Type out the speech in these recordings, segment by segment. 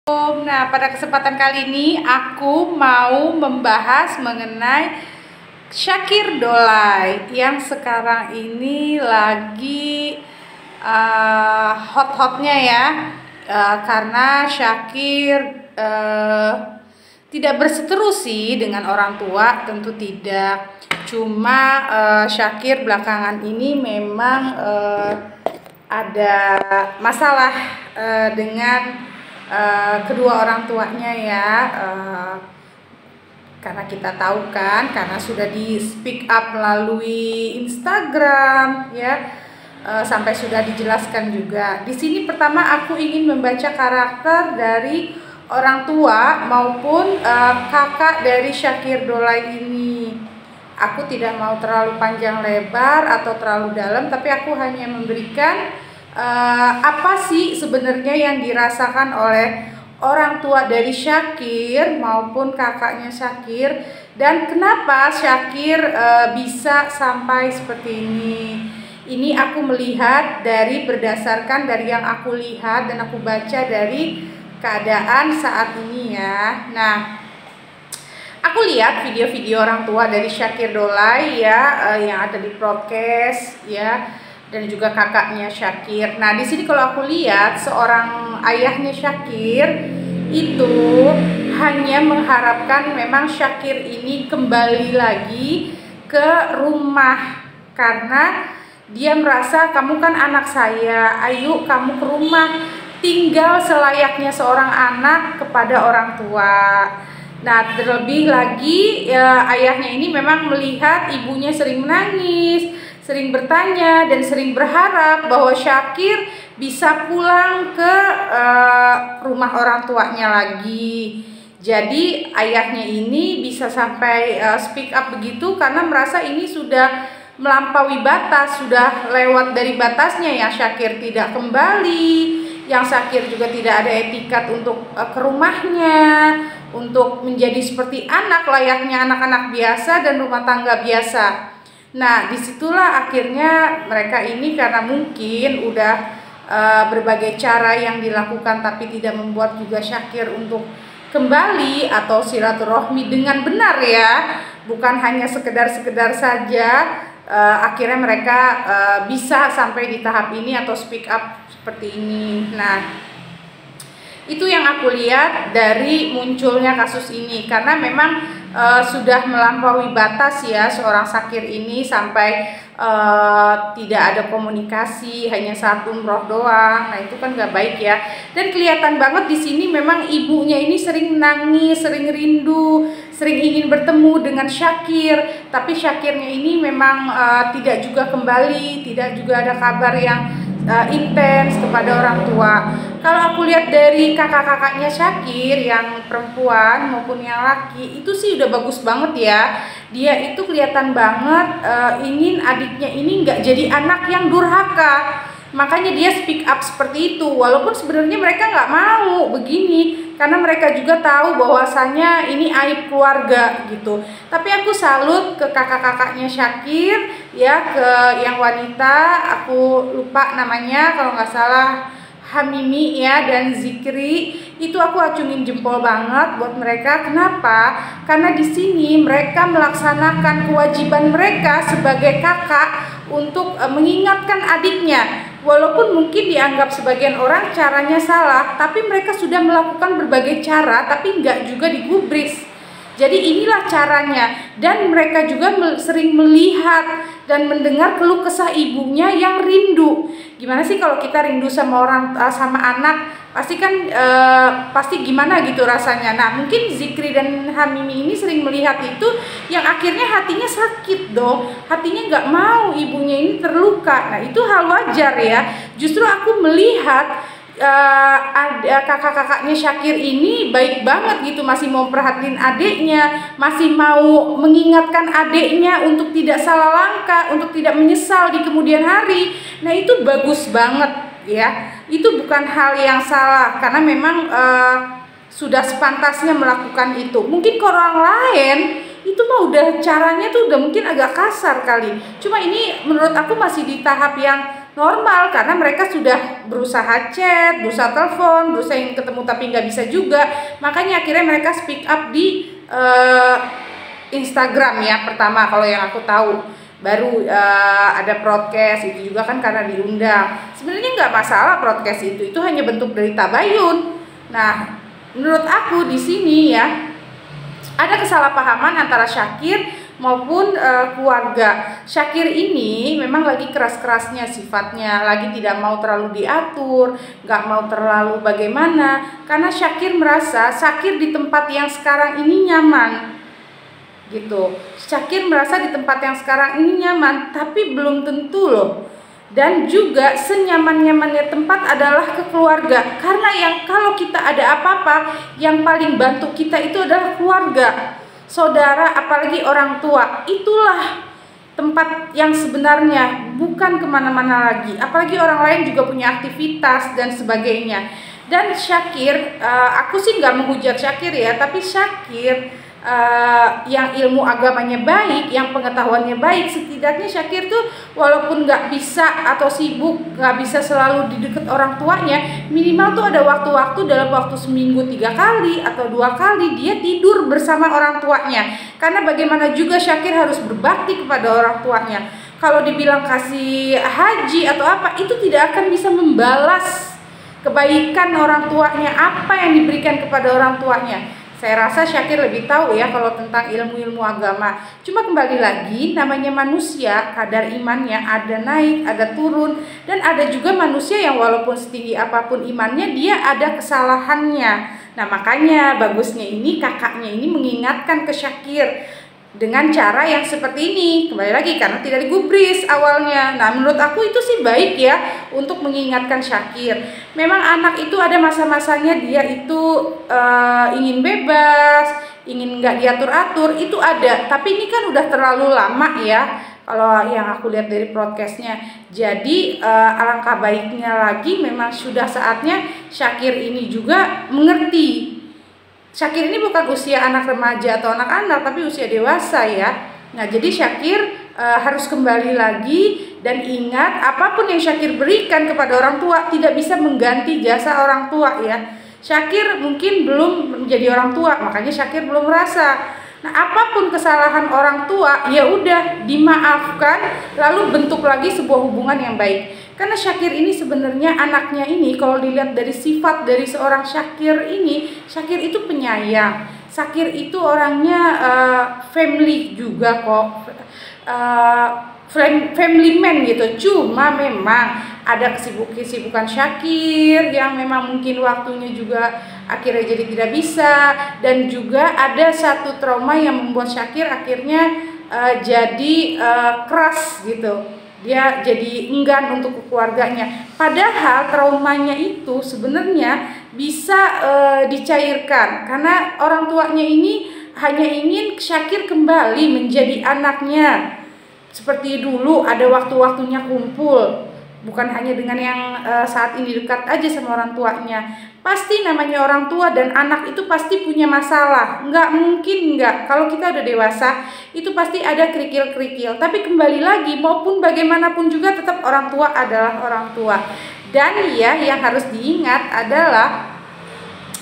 Nah, pada kesempatan kali ini aku mau membahas mengenai Shakir Dolai yang sekarang ini lagi hot-hotnya ya, karena Shakir tidak berseteru sih dengan orang tua, tentu tidak. Cuma Shakir belakangan ini memang ada masalah dengan kedua orang tuanya ya, karena kita tahu kan, karena sudah di speak up melalui Instagram ya, sampai sudah dijelaskan juga. Di sini pertama aku ingin membaca karakter dari orang tua maupun kakak dari Shakir Dolai ini. Aku tidak mau terlalu panjang lebar atau terlalu dalam, tapi aku hanya memberikan apa sih sebenarnya yang dirasakan oleh orang tua dari Shakir maupun kakaknya Shakir, dan kenapa Shakir bisa sampai seperti ini. Ini aku melihat berdasarkan dari yang aku lihat dan aku baca dari keadaan saat ini ya. Nah, aku lihat video-video orang tua dari Shakir Dolai ya, yang ada di podcast ya, dan juga kakaknya Shakir. Nah, di sini kalau aku lihat seorang ayahnya Shakir itu hanya mengharapkan memang Shakir ini kembali lagi ke rumah, karena dia merasa kamu kan anak saya, ayo kamu ke rumah, tinggal selayaknya seorang anak kepada orang tua. Nah, terlebih lagi ya, ayahnya ini memang melihat ibunya sering menangis, sering bertanya, dan sering berharap bahwa Shakir bisa pulang ke rumah orang tuanya lagi. Jadi ayahnya ini bisa sampai speak up begitu karena merasa ini sudah melampaui batas, sudah lewat dari batasnya ya. Shakir tidak kembali, yang Shakir juga tidak ada etikat untuk ke rumahnya, untuk menjadi seperti anak layaknya anak-anak biasa dan rumah tangga biasa. Nah, disitulah akhirnya mereka ini karena mungkin udah berbagai cara yang dilakukan tapi tidak membuat juga Shakir untuk kembali atau silaturahmi dengan benar ya, bukan hanya sekedar saja. Akhirnya mereka bisa sampai di tahap ini atau speak up seperti ini. Nah, itu yang aku lihat dari munculnya kasus ini, karena memang sudah melampaui batas ya seorang Shakir ini, sampai tidak ada komunikasi, hanya satu umroh doang. Nah, itu kan gak baik ya. Dan kelihatan banget di sini memang ibunya ini sering nangis, sering rindu, sering ingin bertemu dengan Shakir, tapi Shakirnya ini memang tidak juga kembali, tidak juga ada kabar yang intens kepada orang tua. Kalau aku lihat dari kakak-kakaknya Shakir yang perempuan maupun yang laki, itu sih udah bagus banget ya. Dia itu kelihatan banget ingin adiknya ini nggak jadi anak yang durhaka. Makanya dia speak up seperti itu, walaupun sebenarnya mereka nggak mau begini, karena mereka juga tahu bahwasanya ini aib keluarga gitu. Tapi aku salut ke kakak-kakaknya Shakir ya, ke yang wanita, aku lupa namanya, kalau nggak salah Hamimi ya, dan Zikri. Itu aku acungin jempol banget buat mereka. Kenapa? Karena di sini mereka melaksanakan kewajiban mereka sebagai kakak untuk mengingatkan adiknya. Walaupun mungkin dianggap sebagian orang caranya salah, tapi mereka sudah melakukan berbagai cara, tapi nggak juga digubris. Jadi inilah caranya, dan mereka juga sering melihat dan mendengar keluh kesah ibunya yang rindu. Gimana sih kalau kita rindu sama orang, sama anak, pasti kan pasti gimana gitu rasanya. Nah, mungkin Zikri dan Hamimi ini sering melihat itu, yang akhirnya hatinya sakit dong, hatinya nggak mau ibunya ini terluka. Nah, itu hal wajar ya. Justru aku melihat ada kakak-kakaknya Shakir ini baik banget gitu, masih mau perhatiin adiknya, masih mau mengingatkan adiknya untuk tidak salah langkah, untuk tidak menyesal di kemudian hari. Nah, itu bagus banget ya. Itu bukan hal yang salah, karena memang sudah sepantasnya melakukan itu. Mungkin ke orang lain itu mah udah caranya tuh udah mungkin agak kasar kali. Cuma ini menurut aku masih di tahap yang normal karena mereka sudah berusaha chat, berusaha telepon, berusaha ingin ketemu tapi nggak bisa juga. Makanya akhirnya mereka speak up di Instagram ya pertama kalau yang aku tahu. Baru ada broadcast itu juga kan karena diundang. Sebenarnya nggak masalah broadcast itu hanya bentuk dari tabayun. Nah, menurut aku di sini ya ada kesalahpahaman antara Syakir maupun keluarga. Syakir ini memang lagi keras-kerasnya sifatnya, lagi tidak mau terlalu diatur, nggak mau terlalu bagaimana. Karena Syakir merasa Syakir di tempat yang sekarang ini nyaman. Gitu. Syakir merasa di tempat yang sekarang ini nyaman, tapi belum tentu loh. Dan juga senyaman-nyamannya tempat adalah ke keluarga. Karena yang kalau kita ada apa-apa, yang paling bantu kita itu adalah keluarga, saudara, apalagi orang tua. Itulah tempat yang sebenarnya, bukan kemana-mana lagi. Apalagi orang lain juga punya aktivitas dan sebagainya. Dan Syakir, aku sih nggak menghujat Syakir ya, tapi Syakir yang ilmu agamanya baik, yang pengetahuannya baik, setidaknya Syakir tuh walaupun nggak bisa atau sibuk, nggak bisa selalu di dekat orang tuanya, minimal tuh ada waktu-waktu dalam waktu seminggu 3 kali atau 2 kali dia tidur bersama orang tuanya. Karena bagaimana juga Syakir harus berbakti kepada orang tuanya. Kalau dibilang kasih haji atau apa, itu tidak akan bisa membalas kebaikan orang tuanya, apa yang diberikan kepada orang tuanya. Saya rasa Syakir lebih tahu ya kalau tentang ilmu-ilmu agama. Cuma kembali lagi, namanya manusia, kadar imannya ada naik, ada turun. Dan ada juga manusia yang walaupun setinggi apapun imannya, dia ada kesalahannya. Nah makanya bagusnya ini kakaknya ini mengingatkan ke Syakir dengan cara yang seperti ini. Kembali lagi karena tidak digubris awalnya. Nah menurut aku itu sih baik ya untuk mengingatkan Syakir. Memang anak itu ada masa-masanya dia itu ingin bebas, ingin nggak diatur-atur, itu ada. Tapi ini kan udah terlalu lama ya kalau yang aku lihat dari broadcastnya. Jadi alangkah baiknya lagi memang sudah saatnya Syakir ini juga mengerti. Syakir ini bukan usia anak remaja atau anak-anak, tapi usia dewasa ya. Nah jadi Syakir harus kembali lagi dan ingat apapun yang Syakir berikan kepada orang tua tidak bisa mengganti jasa orang tua ya. Syakir mungkin belum menjadi orang tua, makanya Syakir belum merasa. Nah apapun kesalahan orang tua ya udah dimaafkan, lalu bentuk lagi sebuah hubungan yang baik. Karena Syakir ini sebenarnya anaknya ini kalau dilihat dari sifat dari seorang Syakir ini, Syakir itu penyayang. Syakir itu orangnya family juga kok, family man gitu. Cuma memang ada kesibukan Syakir yang memang mungkin waktunya juga akhirnya jadi tidak bisa. Dan juga ada satu trauma yang membuat Syakir akhirnya jadi keras gitu. Dia jadi enggan untuk keluarganya. Padahal traumanya itu sebenarnya bisa dicairkan karena orang tuanya ini hanya ingin Syakir kembali menjadi anaknya seperti dulu, ada waktu-waktunya kumpul. Bukan hanya dengan yang saat ini dekat aja sama orang tuanya. Pasti namanya orang tua dan anak itu pasti punya masalah. Nggak mungkin nggak. Kalau kita udah dewasa, itu pasti ada kerikil-kerikil. Tapi kembali lagi, maupun bagaimanapun juga tetap orang tua adalah orang tua. Dan ya, yang harus diingat adalah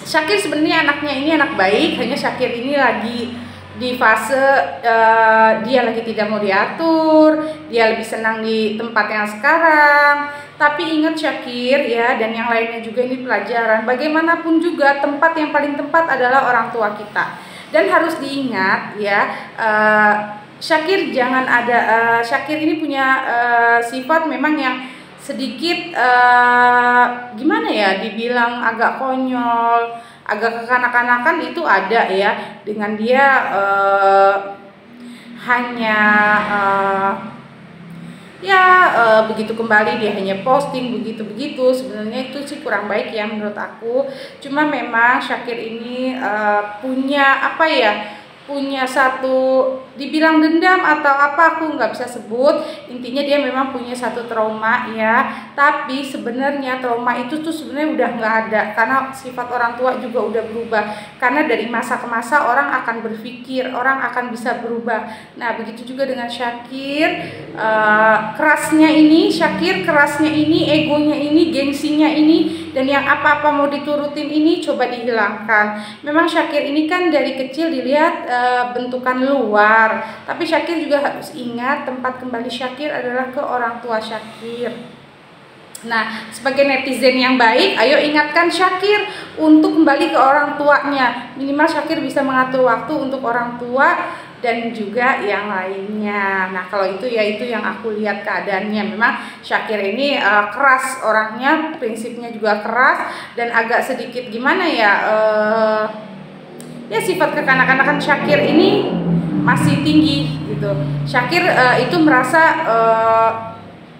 Syakir sebenarnya anaknya ini anak baik. Hanya Syakir ini lagi di fase dia lagi tidak mau diatur, dia lebih senang di tempat yang sekarang. Tapi ingat Syakir ya, dan yang lainnya juga ini pelajaran. Bagaimanapun juga tempat yang paling tepat adalah orang tua kita. Dan harus diingat ya, Syakir jangan ada Syakir ini punya sifat memang yang sedikit gimana ya, dibilang agak konyol, agak kekanak-kanakan itu ada ya. Dengan dia hanya begitu kembali dia hanya posting begitu-begitu. Sebenarnya itu sih kurang baik ya menurut aku. Cuma memang Syakir ini punya apa ya, punya satu, dibilang dendam atau apa aku nggak bisa sebut, intinya dia memang punya satu trauma ya. Tapi sebenarnya trauma itu tuh sebenarnya udah nggak ada, karena sifat orang tua juga udah berubah. Karena dari masa ke masa orang akan berpikir, orang akan bisa berubah. Nah begitu juga dengan Syakir, kerasnya ini, Syakir kerasnya ini, egonya ini, gengsinya ini, dan yang apa-apa mau diturutin ini coba dihilangkan. Memang Syakir ini kan dari kecil dilihat bentukan luar, tapi Syakir juga harus ingat tempat kembali Syakir adalah ke orang tua Syakir. Nah, sebagai netizen yang baik, ayo ingatkan Syakir untuk kembali ke orang tuanya. Minimal Syakir bisa mengatur waktu untuk orang tua dan juga yang lainnya. Nah, kalau itu ya itu yang aku lihat keadaannya. Memang Syakir ini keras orangnya, prinsipnya juga keras dan agak sedikit gimana ya, ya sifat kekanak-kanakan Syakir ini masih tinggi gitu. Syakir itu merasa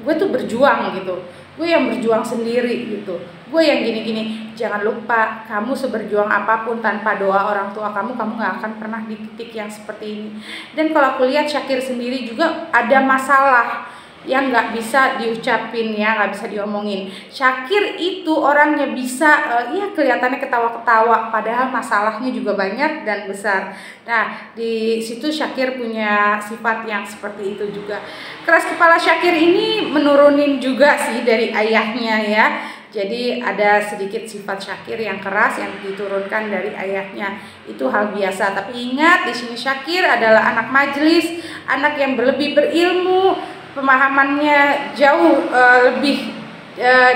gue tuh berjuang gitu, gue yang berjuang sendiri gitu, gue yang gini-gini. Jangan lupa, kamu seberjuang apapun tanpa doa orang tua kamu gak akan pernah di titik yang seperti ini. Dan kalau aku lihat Syakir sendiri juga ada masalah yang nggak bisa diucapin ya, nggak bisa diomongin. Syakir itu orangnya bisa ya kelihatannya ketawa-ketawa, padahal masalahnya juga banyak dan besar. Nah di situ Syakir punya sifat yang seperti itu juga. Keras kepala Syakir ini menurunin juga sih dari ayahnya ya. Jadi ada sedikit sifat Syakir yang keras yang diturunkan dari ayahnya. Itu hal biasa. Tapi ingat, di sini Syakir adalah anak majelis, anak yang lebih berilmu, pemahamannya jauh lebih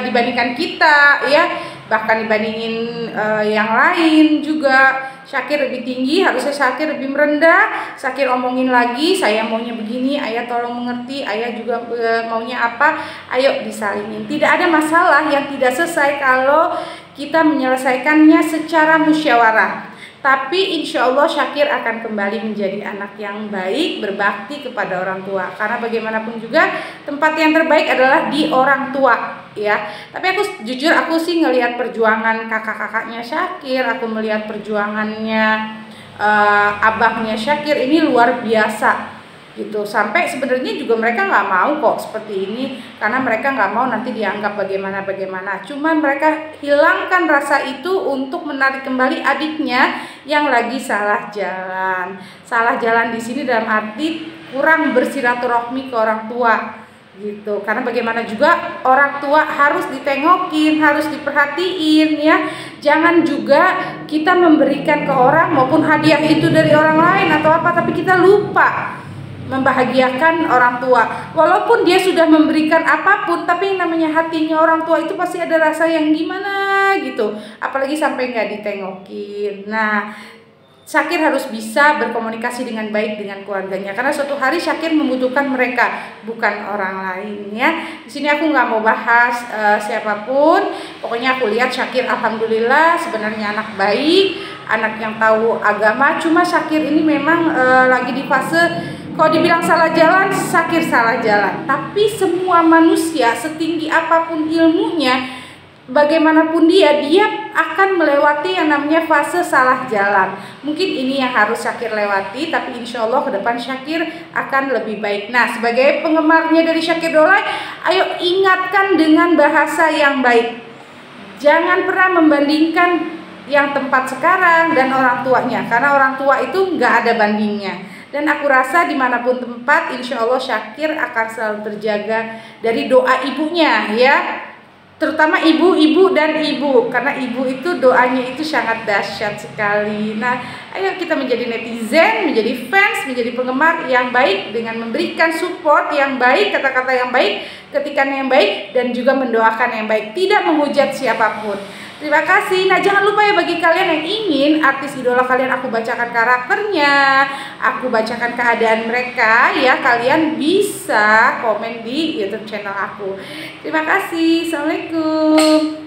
dibandingkan kita ya, bahkan dibandingin yang lain juga. Syakir lebih tinggi, harusnya Syakir lebih merendah. Syakir omongin lagi, saya maunya begini, ayah tolong mengerti, ayah juga maunya apa, ayo disalinin. Tidak ada masalah yang tidak selesai kalau kita menyelesaikannya secara musyawarah. Tapi insya Allah Syakir akan kembali menjadi anak yang baik, berbakti kepada orang tua. Karena bagaimanapun juga tempat yang terbaik adalah di orang tua ya. Tapi aku jujur, aku sih ngelihat perjuangan kakak-kakaknya Syakir, aku melihat perjuangannya abahnya Syakir ini luar biasa gitu. Sampai sebenarnya juga mereka nggak mau kok seperti ini, karena mereka nggak mau nanti dianggap bagaimana. Cuman mereka hilangkan rasa itu untuk menarik kembali adiknya yang lagi salah jalan. Salah jalan di sini dalam arti kurang bersilaturahmi ke orang tua gitu. Karena bagaimana juga orang tua harus ditengokin, harus diperhatiin ya. Jangan juga kita memberikan ke orang maupun hadiah itu dari orang lain atau apa, tapi kita lupa membahagiakan orang tua. Walaupun dia sudah memberikan apapun, tapi yang namanya hatinya orang tua itu pasti ada rasa yang gimana gitu, apalagi sampai nggak ditengokin. Nah Syakir harus bisa berkomunikasi dengan baik dengan keluarganya, karena suatu hari Syakir membutuhkan mereka, bukan orang lain ya. Di sini aku nggak mau bahas siapapun, pokoknya aku lihat Syakir alhamdulillah sebenarnya anak baik, anak yang tahu agama. Cuma Syakir ini memang lagi di fase, kalau dibilang salah jalan, Syakir salah jalan. Tapi semua manusia setinggi apapun ilmunya, bagaimanapun dia akan melewati yang namanya fase salah jalan. Mungkin ini yang harus Syakir lewati, tapi insya Allah ke depan Syakir akan lebih baik. Nah sebagai penggemarnya dari Syakir Dolai, ayo ingatkan dengan bahasa yang baik. Jangan pernah membandingkan yang tempat sekarang dan orang tuanya, karena orang tua itu nggak ada bandingnya. Dan aku rasa dimanapun tempat, insya Allah Syakir akan selalu terjaga dari doa ibunya ya. Terutama ibu-ibu dan ibu, karena ibu itu doanya itu sangat dahsyat sekali. Nah ayo kita menjadi netizen, menjadi fans, menjadi penggemar yang baik, dengan memberikan support yang baik, kata-kata yang baik, ketikan yang baik, dan juga mendoakan yang baik, tidak menghujat siapapun. Terima kasih. Nah jangan lupa ya, bagi kalian yang ingin artis idola kalian aku bacakan karakternya, aku bacakan keadaan mereka ya, kalian bisa komen di YouTube channel aku. Terima kasih. Assalamualaikum.